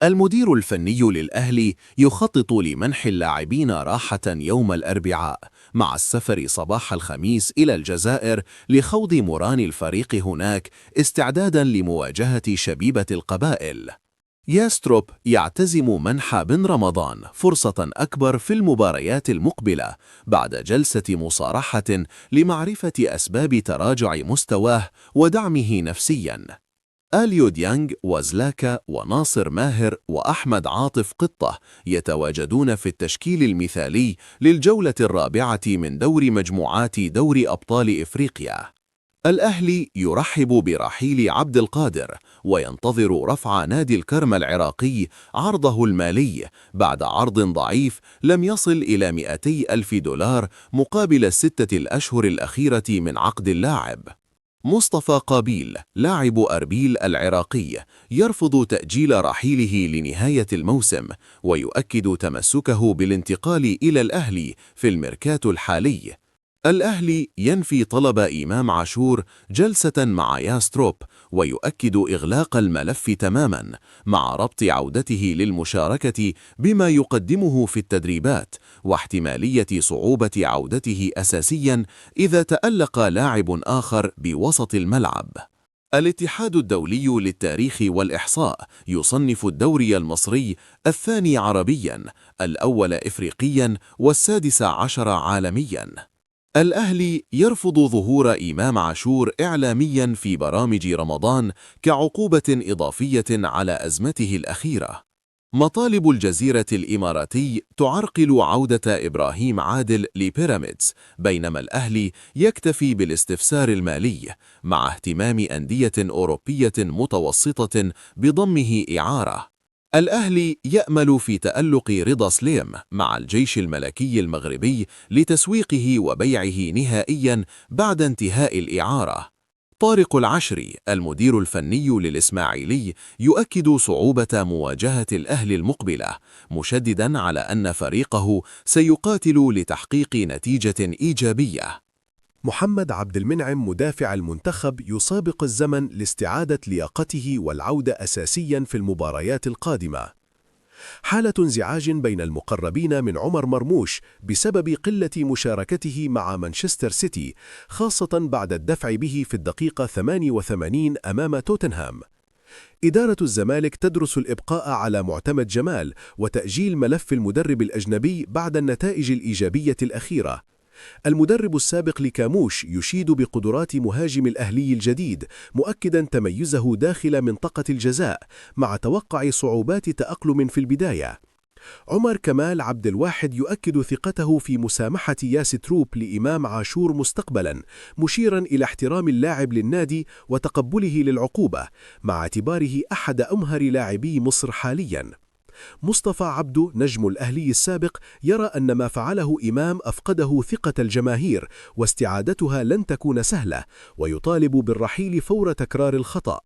المدير الفني للأهلي يخطط لمنح اللاعبين راحة يوم الأربعاء مع السفر صباح الخميس إلى الجزائر لخوض مران الفريق هناك استعدادا لمواجهة شبيبة القبائل. ياستروب يعتزم منح بن رمضان فرصة أكبر في المباريات المقبلة بعد جلسة مصارحة لمعرفة أسباب تراجع مستواه ودعمه نفسياً. أليو ديانج وزلاكا وناصر ماهر وأحمد عاطف قطة يتواجدون في التشكيل المثالي للجولة الرابعة من دور مجموعات دوري أبطال إفريقيا. الأهلي يرحب برحيل عبد القادر وينتظر رفع نادي الكرم العراقي عرضه المالي بعد عرض ضعيف لم يصل إلى 200,000 دولار مقابل 6 الأشهر الأخيرة من عقد اللاعب. مصطفى قابيل لاعب أربيل العراقي يرفض تأجيل رحيله لنهاية الموسم ويؤكد تمسكه بالانتقال إلى الأهلي في الميركاتو الحالي. الأهلي ينفي طلب إمام عاشور جلسة مع ياستروب ويؤكد إغلاق الملف تماما مع ربط عودته للمشاركة بما يقدمه في التدريبات واحتمالية صعوبة عودته أساسيا إذا تألق لاعب آخر بوسط الملعب. الاتحاد الدولي للتاريخ والإحصاء يصنف الدوري المصري الثاني عربيا، الأول إفريقيا، والسادس عشر عالميا. الأهلي يرفض ظهور إمام عاشور إعلاميا في برامج رمضان كعقوبة إضافية على أزمته الأخيرة. مطالب الجزيرة الإماراتي تعرقل عودة إبراهيم عادل لبيراميدز، بينما الأهلي يكتفي بالاستفسار المالي مع اهتمام أندية أوروبية متوسطة بضمه إعارة. الأهلي يأمل في تألق رضا سليم مع الجيش الملكي المغربي لتسويقه وبيعه نهائيا بعد انتهاء الإعارة. طارق العشري المدير الفني للإسماعيلي يؤكد صعوبة مواجهة الأهلي المقبلة، مشددا على أن فريقه سيقاتل لتحقيق نتيجة إيجابية. محمد عبد المنعم مدافع المنتخب يسابق الزمن لاستعادة لياقته والعودة أساسيا في المباريات القادمة. حالة انزعاج بين المقربين من عمر مرموش بسبب قلة مشاركته مع مانشستر سيتي، خاصة بعد الدفع به في الدقيقة 88 أمام توتنهام. إدارة الزمالك تدرس الإبقاء على معتمد جمال وتأجيل ملف المدرب الأجنبي بعد النتائج الإيجابية الأخيرة. المدرب السابق لكاموش يشيد بقدرات مهاجم الأهلي الجديد، مؤكدا تميزه داخل منطقة الجزاء مع توقع صعوبات تأقلم في البداية. عمر كمال عبد الواحد يؤكد ثقته في مسامحة ياستروب لإمام عاشور مستقبلا، مشيرا إلى احترام اللاعب للنادي وتقبله للعقوبة مع اعتباره أحد أمهر لاعبي مصر حاليا. مصطفى عبده نجم الأهلي السابق يرى أن ما فعله إمام أفقده ثقة الجماهير واستعادتها لن تكون سهلة، ويطالب بالرحيل فور تكرار الخطأ.